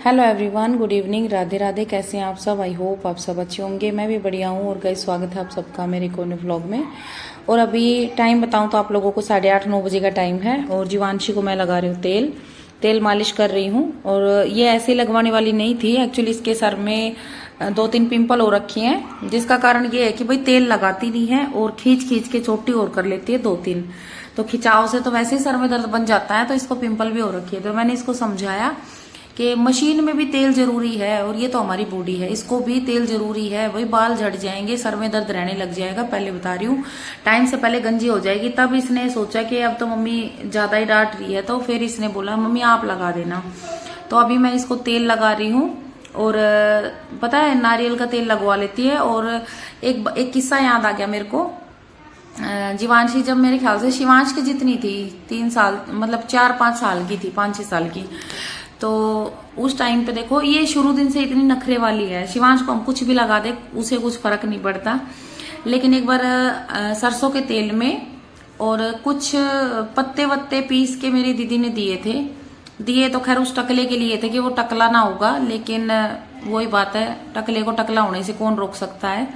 Hello everyone, good evening, Radhe Radhe. कैसे हैं आप सब? आई होप आप सब अच्छे होंगे। मैं भी बढ़िया हूँ। और गाइस, स्वागत है आप सबका मेरे कोने व्लॉग में। और अभी टाइम बताऊँ तो आप लोगों को 8:30-9 बजे का टाइम है। और जीवांशी को मैं लगा रही हूँ तेल मालिश कर रही हूँ। और ये ऐसे लगवाने वाली नहीं थी, एक्चुअली इसके सर में 2-3 पिंपल हो रखी हैं, जिसका कारण ये है कि भाई तेल लगाती नहीं है और खींच खींच के चोटी और कर लेती है 2-3। तो खिंचाव से तो वैसे ही सर में दर्द बन जाता है, तो इसको पिंपल भी हो रखी है। तो मैंने इसको समझाया कि मशीन में भी तेल जरूरी है और ये तो हमारी बॉडी है, इसको भी तेल जरूरी है। वही बाल झड़ जाएंगे, सर में दर्द रहने लग जाएगा, पहले बता रही हूँ, टाइम से पहले गंजी हो जाएगी। तब इसने सोचा कि अब तो मम्मी ज्यादा ही डांट रही है, तो फिर इसने बोला मम्मी आप लगा देना। तो अभी मैं इसको तेल लगा रही हूँ। और पता है, नारियल का तेल लगवा लेती है। और एक किस्सा याद आ गया मेरे को। जीवांशी जब मेरे ख्याल से शिवांश की जितनी थी, 3 साल मतलब 4-5 साल की थी, 5-6 साल की, तो उस टाइम पे देखो ये शुरू दिन से इतनी नखरे वाली है। शिवांश को हम कुछ भी लगा दे उसे कुछ फर्क नहीं पड़ता। लेकिन एक बार सरसों के तेल में और कुछ पत्ते वत्ते पीस के मेरी दीदी ने दिए तो खैर उस टकले के लिए थे कि वो टकला ना होगा, लेकिन वही बात है, टकले को टकला होने से कौन रोक सकता है।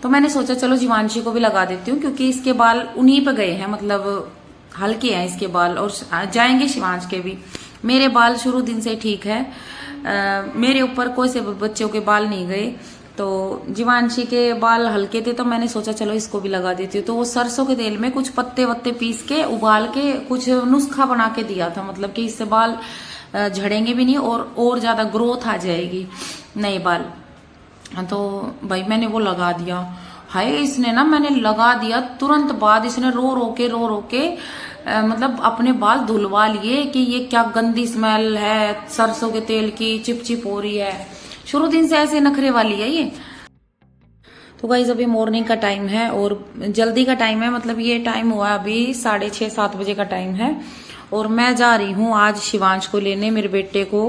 तो मैंने सोचा चलो जीवांशी को भी लगा देती हूँ, क्योंकि इसके बाल उन्हीं पे गए हैं, मतलब हल्के हैं इसके बाल, और जाएंगे शिवांश के भी। मेरे बाल शुरू दिन से ठीक है, मेरे ऊपर कोई से बच्चों के बाल नहीं गए। तो जीवांशी के बाल हल्के थे, तो मैंने सोचा चलो इसको भी लगा देती हूँ। तो वो सरसों के तेल में कुछ पत्ते वत्ते पीस के उबाल के कुछ नुस्खा बना के दिया था, मतलब कि इससे बाल झड़ेंगे भी नहीं और ज्यादा ग्रोथ आ जाएगी नए बाल। तो भाई मैंने वो लगा दिया। हाय, इसने ना, मैंने लगा दिया तुरंत बाद इसने रो रो के मतलब अपने बाल धुलवा लिए कि ये क्या गंदी स्मेल है सरसों के तेल की, चिपचिप हो रही है। शुरू दिन से ऐसे नखरे वाली है ये। तो गाइस, अभी मॉर्निंग का टाइम है और जल्दी का टाइम है, मतलब ये टाइम हुआ अभी 6:30-7 बजे का टाइम है। और मैं जा रही हूँ आज शिवांश को लेने, मेरे बेटे को।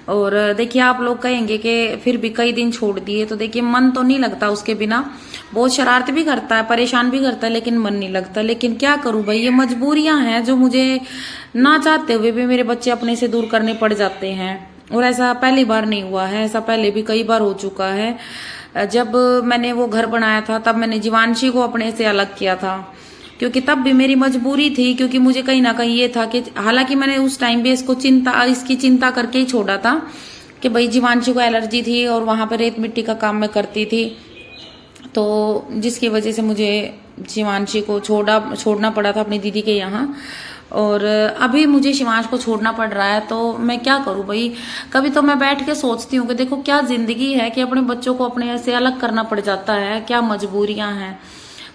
और देखिए, आप लोग कहेंगे कि फिर भी कई दिन छोड़ दिए, तो देखिए मन तो नहीं लगता उसके बिना। बहुत शरारत भी करता है, परेशान भी करता है, लेकिन मन नहीं लगता। लेकिन क्या करूं भाई, ये मजबूरियां हैं जो मुझे ना चाहते हुए भी मेरे बच्चे अपने से दूर करने पड़ जाते हैं। और ऐसा पहली बार नहीं हुआ है, ऐसा पहले भी कई बार हो चुका है। जब मैंने वो घर बनाया था तब मैंने जीवांशी को अपने से अलग किया था, क्योंकि तब भी मेरी मजबूरी थी, क्योंकि मुझे कहीं ना कहीं ये था कि हालांकि मैंने उस टाइम भी इसकी चिंता करके ही छोड़ा था कि भाई जीवांशी को एलर्जी थी और वहां पर रेत मिट्टी का काम मैं करती थी, तो जिसकी वजह से मुझे शिवांशी को छोड़ना पड़ा था अपनी दीदी के यहाँ। और अभी मुझे शिवांश को छोड़ना पड़ रहा है, तो मैं क्या करूं भाई। कभी तो मैं बैठ के सोचती हूँ कि देखो क्या जिंदगी है कि अपने बच्चों को अपने से अलग करना पड़ जाता है, क्या मजबूरियां हैं।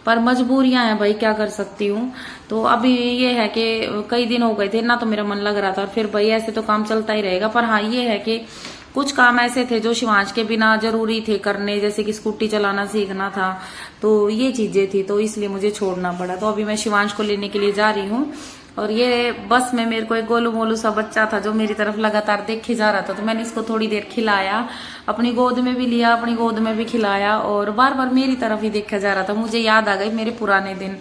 पर मजबूरियां हैं भाई, क्या कर सकती हूँ। तो अभी ये है कि कई दिन हो गए थे ना, तो मेरा मन लग रहा था। फिर भाई ऐसे तो काम चलता ही रहेगा। पर हाँ, ये है कि कुछ काम ऐसे थे जो शिवांश के बिना जरूरी थे करने, जैसे कि स्कूटी चलाना सीखना था, तो ये चीजें थी, तो इसलिए मुझे छोड़ना पड़ा। तो अभी मैं शिवांश को लेने के लिए जा रही हूँ। और ये बस में मेरे को एक गोलू मोलू सा बच्चा था जो मेरी तरफ लगातार देखे जा रहा था, तो मैंने इसको थोड़ी देर खिलाया, अपनी गोद में भी लिया, अपनी गोद में भी खिलाया, और बार बार मेरी तरफ ही देखा जा रहा था। मुझे याद आ गई मेरे पुराने दिन।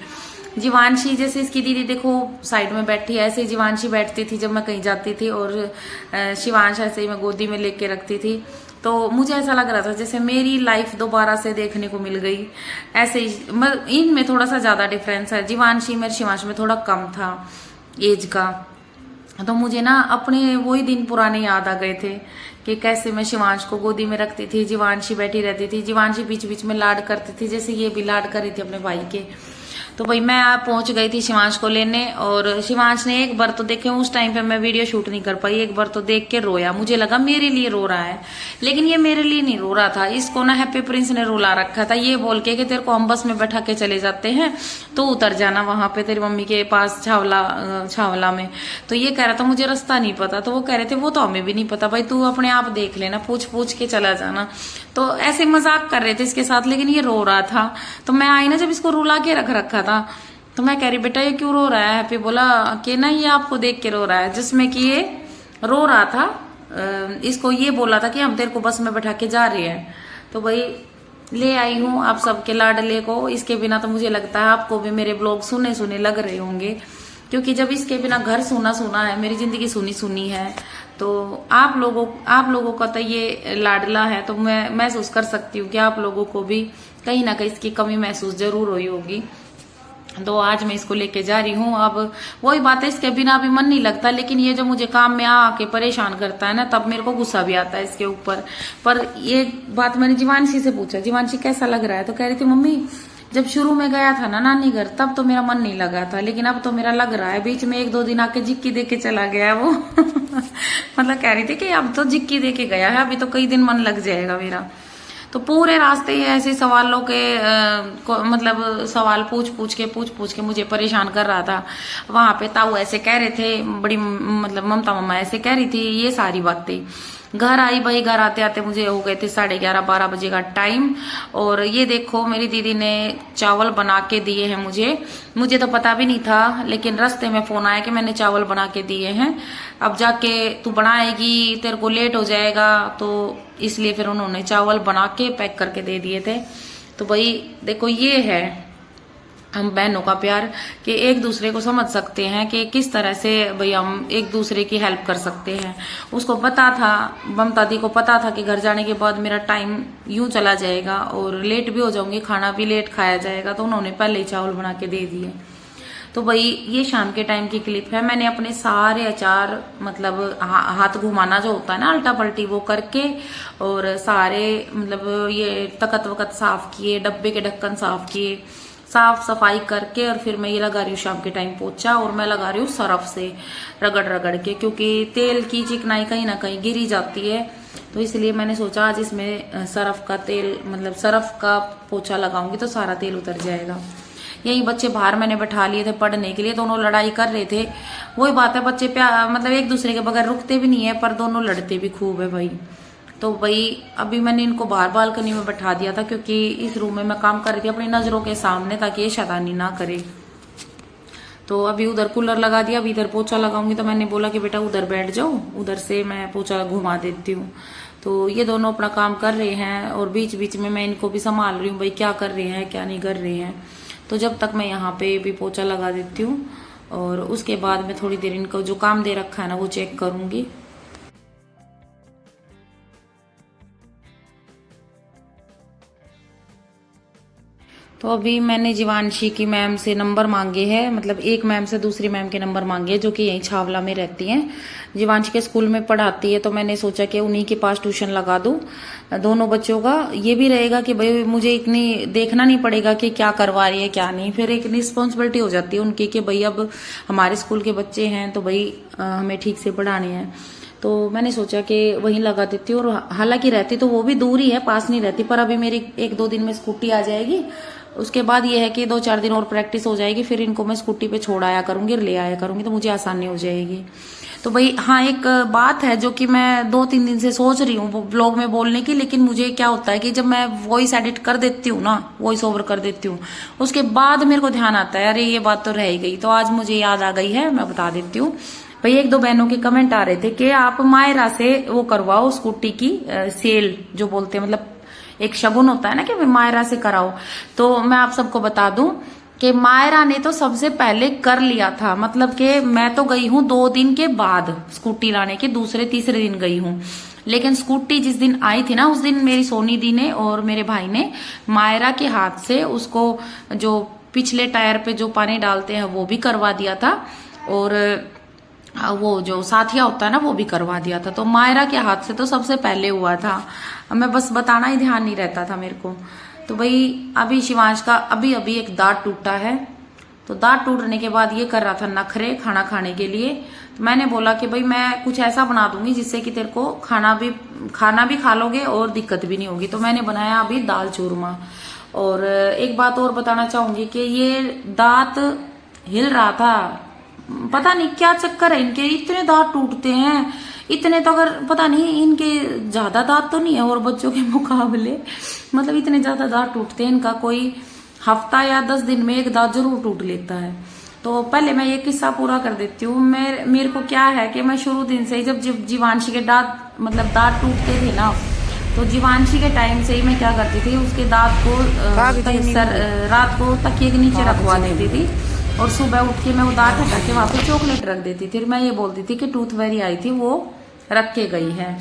जीवांशी जैसे इसकी दीदी देखो साइड में बैठी है, ऐसे जीवांशी बैठती थी जब मैं कहीं जाती थी, और शिवांश ऐसे ही मैं गोदी में लेके रखती थी। तो मुझे ऐसा लग रहा था जैसे मेरी लाइफ दोबारा से देखने को मिल गई। ऐसे ही इनमें थोड़ा सा ज्यादा डिफरेंस है, जीवांशी में शिवांश में थोड़ा कम था एज का। तो मुझे ना अपने वही दिन पुराने याद आ गए थे कि कैसे मैं शिवांश को गोदी में रखती थी, जीवांशी बैठी रहती थी, जीवांशी बीच बीच में लाड करती थी, जैसे ये भी लाड कर रही थी अपने भाई के। तो भाई मैं पहुंच गई थी शिवांश को लेने। और शिवांश ने एक बार तो देखे, उस टाइम पे मैं वीडियो शूट नहीं कर पाई, एक बार तो देख के रोया। मुझे लगा मेरे लिए रो रहा है, लेकिन ये मेरे लिए नहीं रो रहा था। इसको ना हैप्पी प्रिंस ने रुला रखा था, ये बोल के कि तेरे को हम बस में बैठा के चले जाते हैं, तो उतर जाना वहां पे तेरी मम्मी के पास छावला में। तो ये कह रहा था मुझे रास्ता नहीं पता, तो वो कह रहे थे वो तो हमें भी नहीं पता भाई, तू अपने आप देख लेना, पूछ पूछ के चला जाना। तो ऐसे मजाक कर रहे थे इसके साथ, लेकिन ये रो रहा था। तो मैं आई ना, जब इसको रुला के रख रखा था, तो मैं कह रही बेटा ये क्यों रो रहा है। हैप्पी बोला कि ना ये आपको देख के रो रहा है, जिसमें कि ये रो रहा था। इसको ये बोला था कि हम तेरे को बस में बैठा के जा रहे हैं। तो भाई ले आई हूँ आप सबके लाडले को। इसके बिना तो मुझे लगता है आपको भी मेरे ब्लॉग सुने सुने लग रहे होंगे, क्योंकि जब इसके बिना घर सुना सुना है, मेरी जिंदगी सुनी सुनी है, तो आप लोगों का तो ये लाडला है, तो मैं महसूस कर सकती हूँ कि आप लोगों को भी कहीं ना कहीं इसकी कमी महसूस जरूर हुई होगी। तो आज मैं इसको लेके जा रही हूँ। अब वही बात है, इसके बिना भी मन नहीं लगता, लेकिन ये जो मुझे काम में आके परेशान करता है ना, तब मेरे को गुस्सा भी आता है इसके ऊपर। पर ये बात मैंने जीवांशी से पूछा, जीवांशी कैसा लग रहा है, तो कह रही थी मम्मी जब शुरू में गया था ना नानी घर, तब तो मेरा मन नहीं लगा था, लेकिन अब तो मेरा लग रहा है। बीच में 1-2 दिन आके जिक्की दे के चला गया वो मतलब कह रही थी कि अब तो जिक्की दे के गया है, अभी तो कई दिन मन लग जाएगा मेरा। तो पूरे रास्ते ये ऐसे सवालों के मतलब सवाल पूछ पूछ के मुझे परेशान कर रहा था। वहां पे ताऊ ऐसे कह रहे थे, बड़ी मतलब ममता मम्मा ऐसे कह रही थी, ये सारी बातें। घर आई भाई, घर आते आते मुझे हो गए थे 11:30-12 बजे का टाइम। और ये देखो मेरी दीदी ने चावल बना के दिए हैं मुझे तो पता भी नहीं था, लेकिन रास्ते में फोन आया कि मैंने चावल बना के दिए हैं, अब जाके तू बनाएगी, तेरे को लेट हो जाएगा। तो इसलिए फिर उन्होंने चावल बना के पैक करके दे दिए थे। तो भाई देखो ये है हम बहनों का प्यार, कि एक दूसरे को समझ सकते हैं कि किस तरह से भाई हम एक दूसरे की हेल्प कर सकते हैं। उसको पता था, ममता दी को पता था कि घर जाने के बाद मेरा टाइम यूं चला जाएगा और लेट भी हो जाऊंगी, खाना भी लेट खाया जाएगा, तो उन्होंने पहले ही चावल बना के दे दिए। तो भाई ये शाम के टाइम की क्लिप है। मैंने अपने सारे अचार मतलब हाथ घुमाना जो होता है ना उल्टा पलटी, वो करके और सारे मतलब ये तकत वकत साफ किए, डब्बे के ढक्कन साफ किए, साफ सफाई करके, और फिर मैं ये लगा रही हूँ शाम के टाइम पोछा। और मैं लगा रही हूँ सरफ से रगड़ के, क्योंकि तेल की चिकनाई कहीं ना कहीं गिरी जाती है। तो इसलिए मैंने सोचा आज इसमें सरफ का तेल मतलब सरफ का पोछा लगाऊंगी तो सारा तेल उतर जाएगा। यही बच्चे बाहर मैंने बैठा लिए थे पढ़ने के लिए, दोनों लड़ाई कर रहे थे। वही बात है, बच्चे मतलब एक दूसरे के बगैर रुकते भी नहीं है, पर दोनों लड़ते भी खूब है भाई। तो भाई अभी मैंने इनको बाहर बालकनी में बैठा दिया था, क्योंकि इस रूम में मैं काम कर रही थी अपनी नजरों के सामने, ताकि ये शैतानी ना करे। तो अभी उधर कूलर लगा दिया, अभी इधर पोछा लगाऊंगी। तो मैंने बोला कि बेटा उधर बैठ जाओ, उधर से मैं पोछा घुमा देती हूँ। तो ये दोनों अपना काम कर रहे हैं और बीच बीच में मैं इनको भी संभाल रही हूँ, भाई क्या कर रहे हैं क्या नहीं कर रहे हैं। तो जब तक मैं यहाँ पे भी पोछा लगा देती हूँ और उसके बाद में थोड़ी देर इनको जो काम दे रखा है ना वो चेक करूंगी। तो अभी मैंने जीवांशी की मैम से नंबर मांगे हैं, मतलब एक मैम से दूसरी मैम के नंबर मांगे हैं, जो कि यहीं छावला में रहती हैं, जीवांशी के स्कूल में पढ़ाती है। तो मैंने सोचा कि उन्हीं के पास ट्यूशन लगा दूं दोनों बच्चों का। ये भी रहेगा कि भाई मुझे इतनी देखना नहीं पड़ेगा कि क्या करवा रही है क्या नहीं, फिर एक रिस्पॉन्सिबिलिटी हो जाती है उनकी कि भाई अब हमारे स्कूल के बच्चे हैं तो भाई हमें ठीक से पढ़ाने हैं। तो मैंने सोचा कि वहीं लगा देती हूँ। और हालांकि रहती तो वो भी दूर ही है, पास नहीं रहती, पर अभी मेरी 1-2 दिन में स्कूटी आ जाएगी। उसके बाद ये है कि 2-4 दिन और प्रैक्टिस हो जाएगी, फिर इनको मैं स्कूटी पे छोड़ आया करूंगी, ले आया करूंगी, तो मुझे आसानी हो जाएगी। तो भाई हाँ, एक बात है जो कि मैं 2-3 दिन से सोच रही हूँ ब्लॉग में बोलने की, लेकिन मुझे क्या होता है कि जब मैं वॉइस एडिट कर देती हूँ ना, वॉइस ओवर कर देती हूँ, उसके बाद मेरे को ध्यान आता है अरे ये बात तो रह ही गई। तो आज मुझे याद आ गई है, मैं बता देती हूँ। भाई 1-2 बहनों के कमेंट आ रहे थे कि आप मायरा से वो करवाओ स्कूटी की सेल, जो बोलते हैं मतलब एक शगुन होता है ना कि मायरा से कराओ। तो मैं आप सबको बता दूं कि मायरा ने तो सबसे पहले कर लिया था, मतलब कि मैं तो गई हूँ 2 दिन के बाद स्कूटी लाने के, दूसरे-तीसरे दिन गई हूँ। लेकिन स्कूटी जिस दिन आई थी ना, उस दिन मेरी सोनी दी ने और मेरे भाई ने मायरा के हाथ से उसको जो पिछले टायर पे जो पानी डालते हैं वो भी करवा दिया था, और वो जो साथिया होता है ना वो भी करवा दिया था। तो मायरा के हाथ से तो सबसे पहले हुआ था, मैं बस बताना ही ध्यान नहीं रहता था मेरे को। तो भाई अभी शिवांश का अभी एक दांत टूटा है, तो दांत टूटने के बाद ये कर रहा था नखरे खाना खाने के लिए। तो मैंने बोला कि भाई मैं कुछ ऐसा बना दूंगी जिससे कि तेरे को खाना भी खा लोगे और दिक्कत भी नहीं होगी। तो मैंने बनाया अभी दाल चूरमा। और एक बात और बताना चाहूंगी कि ये दांत हिल रहा था, पता नहीं क्या चक्कर है इनके, इतने दांत टूटते हैं इतने, तो अगर पता नहीं इनके ज्यादा दांत तो नहीं है और बच्चों के मुकाबले, मतलब इतने ज्यादा दांत टूटते हैं इनका, कोई हफ्ता या 10 दिन में एक दांत जरूर टूट लेता है। तो पहले मैं ये किस्सा पूरा कर देती हूँ। मेरे को क्या है कि मैं शुरू दिन से ही जब जीवांशी के दांत टूटते थे ना, तो जीवांशी के टाइम से ही मैं क्या करती थी, उसके दांत को रात को तकिए के नीचे रखवा देती थी और सुबह उठ के मैं वो दांत हटा के वहां पे चॉकलेट रख देती थी। फिर मैं ये बोलती थी कि टूथ वेरी आई थी वो रख के गई है।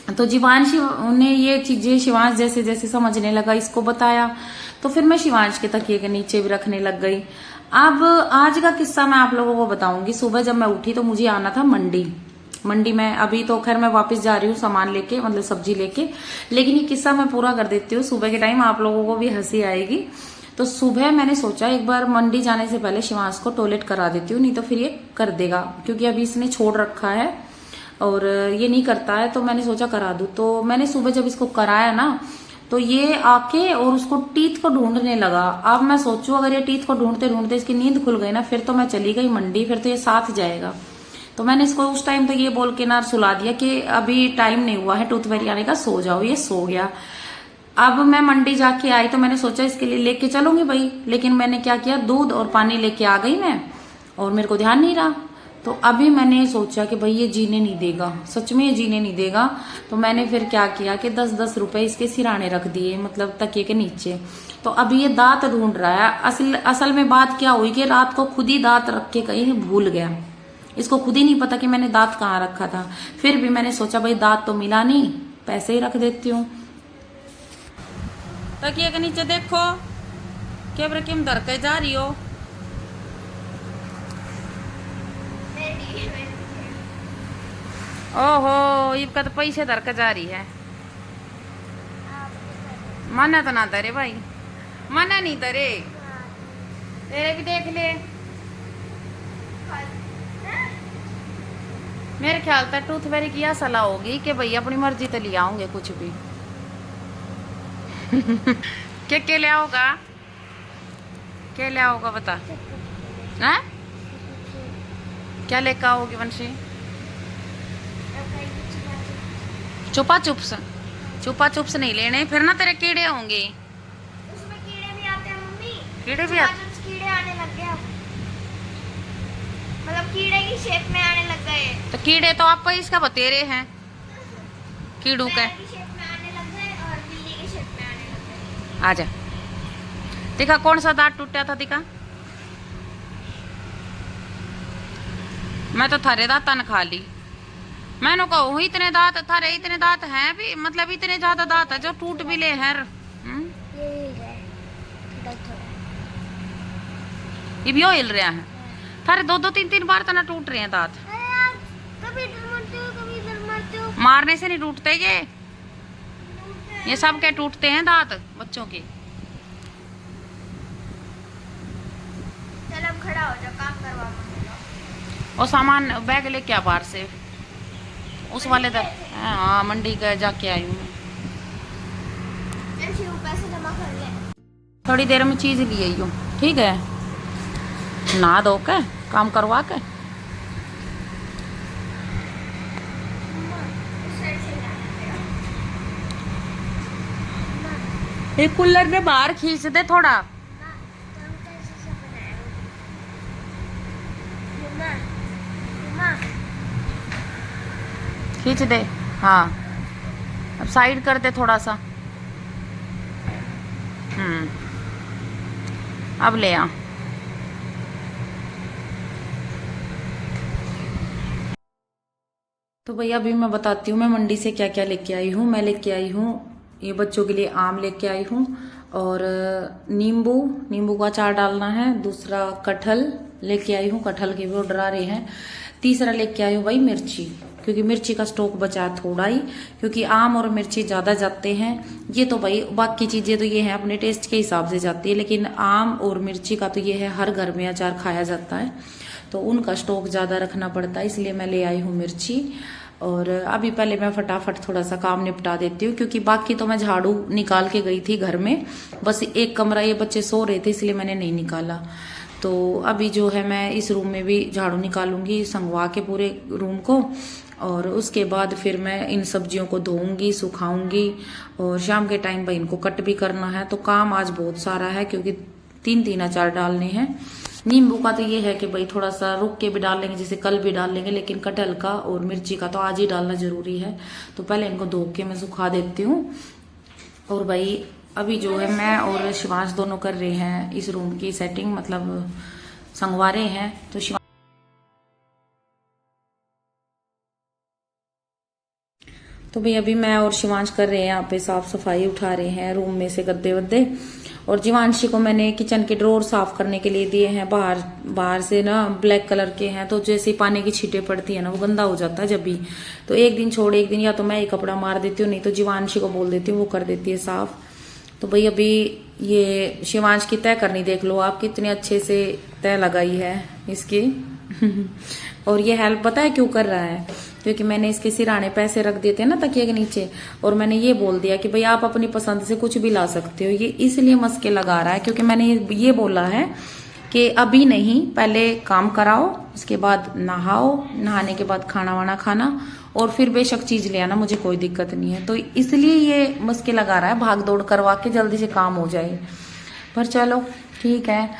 तो शिवांश ने ये चीजें शिवांश जैसे जैसे समझने लगा, इसको बताया, तो फिर मैं शिवांश के तकिए के नीचे भी रखने लग गई। अब आज का किस्सा मैं आप लोगों को बताऊंगी। सुबह जब मैं उठी तो मुझे आना था मंडी में। अभी तो खैर मैं वापस जा रही हूँ सामान लेके, मतलब सब्जी लेके, लेकिन ये किस्सा मैं पूरा कर देती हूँ सुबह के टाइम, आप लोगों को भी हंसी आएगी। तो सुबह मैंने सोचा एक बार मंडी जाने से पहले शिवांश को टॉयलेट करा देती हूँ, नहीं तो फिर ये कर देगा, क्योंकि अभी इसने छोड़ रखा है और ये नहीं करता है, तो मैंने सोचा करा दूं। तो मैंने सुबह जब इसको कराया ना, तो ये आके और उसको टीथ को ढूंढने लगा। अब मैं सोचू अगर ये टीथ को ढूंढते ढूंढते इसकी नींद खुल गई ना, फिर तो मैं चली गई मंडी, फिर तो ये साथ जाएगा। तो मैंने इसको उस टाइम तो ये बोल के ना सुला दिया कि अभी टाइम नहीं हुआ है टूथ फेरी आने का, सो जाओ। ये सो गया। अब मैं मंडी जाके आई तो मैंने सोचा इसके लिए लेके चलूंगी भाई, लेकिन मैंने क्या किया, दूध और पानी लेके आ गई मैं, और मेरे को ध्यान नहीं रहा। तो अभी मैंने सोचा कि भाई ये जीने नहीं देगा, सच में ये जीने नहीं देगा। तो मैंने फिर क्या किया कि 10-10 रुपए इसके सिराने रख दिए, मतलब तकिए के नीचे। तो अभी ये दांत ढूंढ रहा है। असल में बात क्या हुई कि रात को खुद ही दांत रख के कहीं भूल गया। इसको खुद ही नहीं पता कि मैंने दांत कहाँ रखा था। फिर भी मैंने सोचा भाई दांत तो मिला नहीं, पैसे ही रख देती हूँ। तकिए के नीचे देखो कैमरे किम धर के जा रही हो। ओहो, इबका तो पैसे धर के जा रही है। मना तो ना धरे भाई, मना नहीं धरे, तेरे भी देख ले। मेरे ख्याल तक टूथ फेरी की यह सलाह होगी कि भाई अपनी मर्जी तो ले आओगे कुछ भी। क्या ले आओगा, क्या ले आओगा बता। हैं? क्या लेकर आओगी वंशी? चुपा चुप्स नहीं लेने, फिर ना तेरे कीड़े होंगे। उसमें कीड़े भी आते हैं मम्मी, कीड़े भी आते, कीड़े आने लग गए, मतलब कीड़े की शेप में आने लग गए। तो कीड़े तो आप इसका बतेरे हैं, कीड़ू के शेप में आने लग गए और बिल्ली की शेप में आने लग गए। आजा दिखा कौन सा दांत टूटा था, दिखा। मैं तो थारे दांत न खा ली। मैंने कहा इतने दांत थारे, इतने दांत हैं भी, मतलब इतने ज्यादा दांत है जो टूट भी ले हैं। ये भी हिल रहे हैं थारे, 2-3 बार तो ना टूट रहे हैं दांत। कभी इधर मारते हो, कभी इधर मारते हो। मारने से नहीं टूटते ये सब क्या टूटते हैं दांत बच्चों के। चल अब खड़ा हो जा, काम करवा। और सामान बैग लेके आ बाहर से, उस वाले दर। हाँ मंडी का जाके आई हूँ। पैसे जमा कर ले। थोड़ी देर में चीज ले आई हूँ, ठीक है। नहा धो के काम करवा के एक कूलर में बाहर खींच दे थोड़ा। खींच दे, हाँ अब साइड कर दे थोड़ा सा। अब ले आ। तो भैया अभी मैं बताती हूँ मैं मंडी से क्या क्या लेके आई हूँ। मैं लेके आई हूँ ये बच्चों के लिए आम लेके आई हूँ, और नींबू का अचार डालना है। दूसरा कटहल लेके आई हूँ, कटहल के भी ऑर्डर आ रहे हैं। तीसरा लेके आई हूँ भाई मिर्ची, क्योंकि मिर्ची का स्टॉक बचा है थोड़ा ही, क्योंकि आम और मिर्ची ज्यादा जाते हैं। ये तो भाई बाकी चीजें तो ये है अपने टेस्ट के हिसाब से जाती है, लेकिन आम और मिर्ची का तो ये है हर घर में अचार खाया जाता है, तो उनका स्टॉक ज्यादा रखना पड़ता है, इसलिए मैं ले आई हूँ मिर्ची। और अभी पहले मैं फटाफट थोड़ा सा काम निपटा देती हूँ, क्योंकि बाकी तो मैं झाड़ू निकाल के गई थी घर में, बस एक कमरा ये बच्चे सो रहे थे इसलिए मैंने नहीं निकाला। तो अभी जो है मैं इस रूम में भी झाड़ू निकालूंगी, संगवा के पूरे रूम को, और उसके बाद फिर मैं इन सब्जियों को धोऊंगी, सुखाऊंगी, और शाम के टाइम भाई इनको कट भी करना है। तो काम आज बहुत सारा है, क्योंकि 3 अचार डालने हैं। नींबू का तो ये है कि भाई थोड़ा सा रुक के भी डाल लेंगे, जैसे कल भी डाल लेंगे, लेकिन कटहल का और मिर्ची का तो आज ही डालना जरूरी है। तो पहले इनको धो के मैं सुखा देती हूँ। और भाई अभी जो है मैं और शिवांश दोनों कर रहे हैं इस रूम की सेटिंग, मतलब संगवा रहे हैं। तो तो भाई अभी मैं और शिवांश कर रहे हैं यहाँ पे साफ सफाई, उठा रहे हैं रूम में से गद्दे वद्दे। और जीवांशी को मैंने किचन के ड्रॉर साफ करने के लिए दिए हैं। बाहर से ना ब्लैक कलर के हैं, तो जैसे पानी की छींटे पड़ती है ना, वो गंदा हो जाता है जब भी। तो एक दिन छोड़ एक दिन या तो मैं एक कपड़ा मार देती हूँ, नहीं तो जीवांशी को बोल देती हूँ, वो कर देती है साफ। तो भाई अभी ये शिवांश की तय करनी देख लो आप, कितने अच्छे से तय लगाई है इसकी। और ये हेल्प पता है क्यों कर रहा है? क्योंकि मैंने इसके सिराने पैसे रख दिए थे ना तकिए के नीचे, और मैंने ये बोल दिया कि भाई आप अपनी पसंद से कुछ भी ला सकते हो। ये इसलिए मस्के लगा रहा है क्योंकि मैंने ये बोला है कि अभी नहीं, पहले काम कराओ, उसके बाद नहाओ, नहाने के बाद खाना वाना खाना, और फिर बेशक चीज ले आना, मुझे कोई दिक्कत नहीं है। तो इसलिए ये मस्के लगा रहा है, भाग दौड़ करवा के जल्दी से काम हो जाए। पर चलो ठीक है,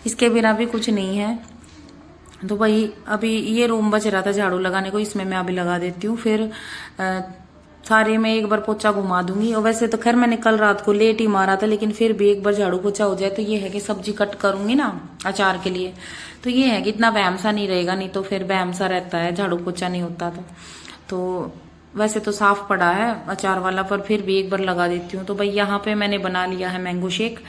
इसके बिना भी कुछ नहीं है। तो भाई अभी ये रूम बच रहा था झाड़ू लगाने को, इसमें मैं अभी लगा देती हूँ। फिर सारे में एक बार पोछा घुमा दूंगी। और वैसे तो खैर मैंने कल रात को लेट ही मारा था, लेकिन फिर भी एक बार झाड़ू पोछा हो जाए तो ये है कि सब्जी कट करूंगी ना अचार के लिए, तो ये है कि इतना वहम सा नहीं रहेगा, नहीं तो फिर वहम सा रहता है झाड़ू पोछा नहीं होता तो वैसे तो साफ पड़ा है अचार वाला, पर फिर भी एक बार लगा देती हूँ। तो भाई यहाँ पे मैंने बना लिया है मैंगो शेक,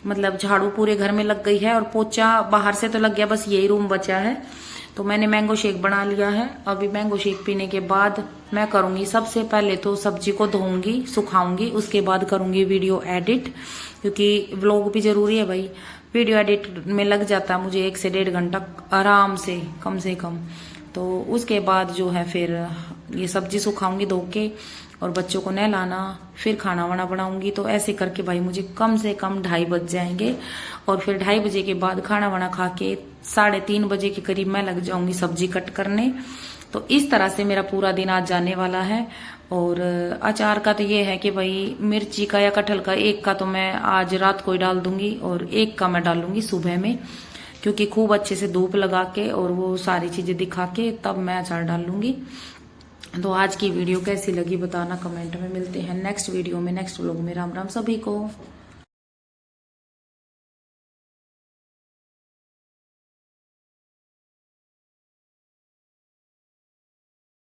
मतलब झाड़ू पूरे घर में लग गई है और पोछा बाहर से तो लग गया, बस यही रूम बचा है। तो मैंने मैंगो शेक बना लिया है। अभी मैंगो शेक पीने के बाद मैं करूंगी, सबसे पहले तो सब्जी को धोऊंगी, सुखाऊंगी, उसके बाद करूंगी वीडियो एडिट, क्योंकि व्लॉग भी जरूरी है भाई। वीडियो एडिट में लग जाता है मुझे 1 से 1.5 घंटा आराम से कम। तो उसके बाद जो है फिर ये सब्जी सुखाऊंगी धो के, और बच्चों को नहलाना, फिर खाना वाना बनाऊंगी। तो ऐसे करके भाई मुझे कम से कम 2:30 बज जाएंगे। और फिर 2:30 बजे के बाद खाना वाना खा के 3:30 बजे के करीब मैं लग जाऊंगी सब्जी कट करने। तो इस तरह से मेरा पूरा दिन आज जाने वाला है। और अचार का तो ये है कि भाई मिर्ची का या कटहल का एक का तो मैं आज रात को ही डाल दूंगी, और एक का मैं डालूंगी सुबह में, क्योंकि खूब अच्छे से धूप लगा के और वो सारी चीजें दिखा के तब मैं अचार डाल लूंगी। तो आज की वीडियो कैसी लगी बताना कमेंट में। मिलते हैं नेक्स्ट वीडियो में, नेक्स्ट व्लॉग में। राम राम सभी को।